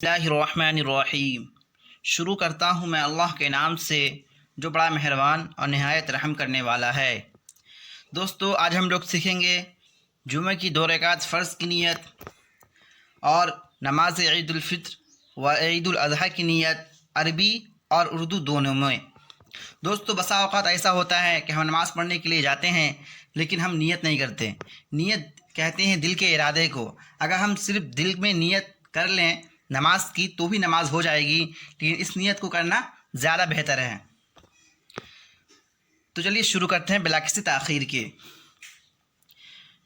اللہ الرحمن الرحیم۔ شروع کرتا ہوں میں اللہ کے نام سے جو بڑا مہربان اور نہایت رحم کرنے والا ہے۔ دوستو، آج ہم لوگ سیکھیں گے جمعہ کی 2 رکعت فرض کی نیت اور نماز عید الفطر و عید الاضحیٰ کی نیت عربی اور اردو دونوں میں۔ دوستو، بسا اوقات ایسا ہوتا ہے کہ ہم نماز پڑھنے کے لیے جاتے ہیں لیکن ہم نیت نہیں کرتے۔ نیت کہتے ہیں دل کے ارادے کو۔ اگر ہم صرف دل میں نیت کر لیں نماز کی تو بھی نماز ہو جائے گی، لیکن اس نیت کو کرنا زیادہ بہتر ہے۔ تو چلیے شروع کرتے ہیں بلا کسی تاخیر کے۔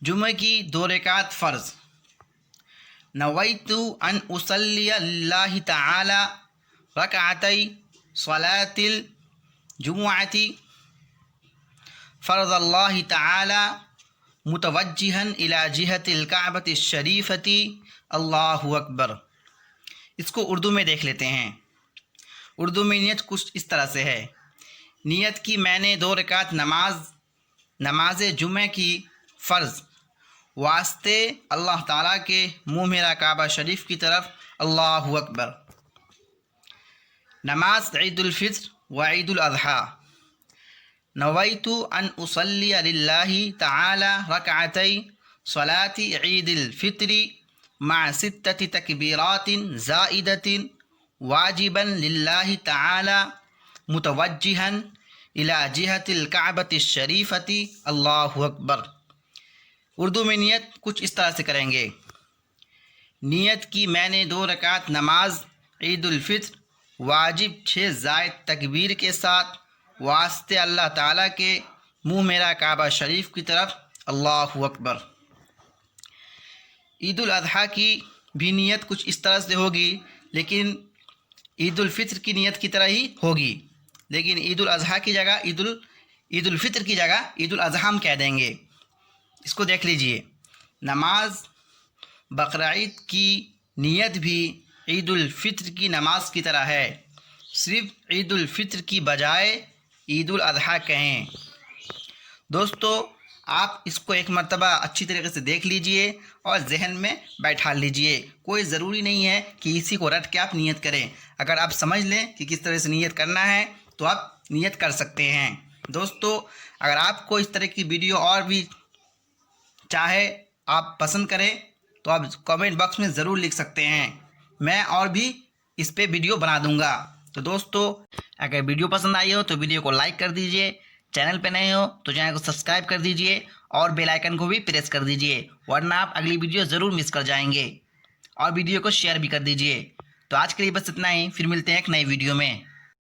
جمعہ کی 2 رکعت فرض۔ نویت ان اصلی اللہ تعالی رکعتی صلاۃ الجمعۃ فرض اللہ تعالی متوجہا الی جہت الکعبۃ الشریفۃ اللہ اکبر۔ اس کو اردو میں دیکھ لیتے ہیں۔ اردو میں نیت کچھ اس طرح سے ہے: نیت کی میں نے 2 رکعت نماز جمعہ کی فرض واسطے اللہ تعالیٰ کے منہ میرا کعبہ شریف کی طرف، اللہ اکبر۔ نماز عید الفطر و عید الاضحیٰ۔ نویت ان اصلی للہ تعالی رکعتی صلاۃ عید الفطر مع 6 تکبیرات زائدۃ واجبا للہ تعالی متوجہا الی جہت الکعبۃ الشریفۃ، اللہ اکبر۔ اردو میں نیت کچھ اس طرح سے کریں گے: نیت کی میں نے 2 رکعت نماز عید الفطر واجب 6 زائد تکبیر کے ساتھ واسطے اللہ تعالیٰ کے منہ میرا کعبہ شریف کی طرف، اللہ اکبر۔ عید الاضحیٰ کی بھی نیت کچھ اس طرح سے ہوگی، لیکن عید الفطر کی نیت کی طرح ہی ہوگی، لیکن عید الاضحیٰ کی جگہ عید الفطر کی جگہ عید الاضحیٰ ہم کہہ دیں گے۔ اس کو دیکھ لیجئے۔ نماز بقرعید کی نیت بھی عید الفطر کی نماز کی طرح ہے، صرف عید الفطر کی بجائے عید الاضحیٰ کہیں۔ دوستو، آپ اس کو ایک مرتبہ اچھی طریقے سے دیکھ لیجئے اور ذہن میں بیٹھا لیجئے۔ کوئی ضروری نہیں ہے کہ اسی کو رٹ کے آپ نیت کریں۔ اگر آپ سمجھ لیں کہ کس طرح سے نیت کرنا ہے تو آپ نیت کر سکتے ہیں۔ دوستو، اگر آپ کو اس طرح کی ویڈیو اور بھی چاہے آپ پسند کریں تو آپ کامنٹ باکس میں ضرور لکھ سکتے ہیں، میں اور بھی اس پہ ویڈیو بنا دوں گا۔ تو دوستو، اگر ویڈیو پسند آئی ہو تو ویڈیو کو لائک کر دیجئے، چینل پہ نئے ہو تو چینل کو سبسکرائب کر دیجئے اور بیل آئیکن کو بھی پریس کر دیجئے، ورنہ آپ اگلی ویڈیو ضرور مس کر جائیں گے۔ اور ویڈیو کو شیئر بھی کر دیجئے۔ تو آج کے لیے بس اتنا ہی، پھر ملتے ہیں ایک نئی ویڈیو میں۔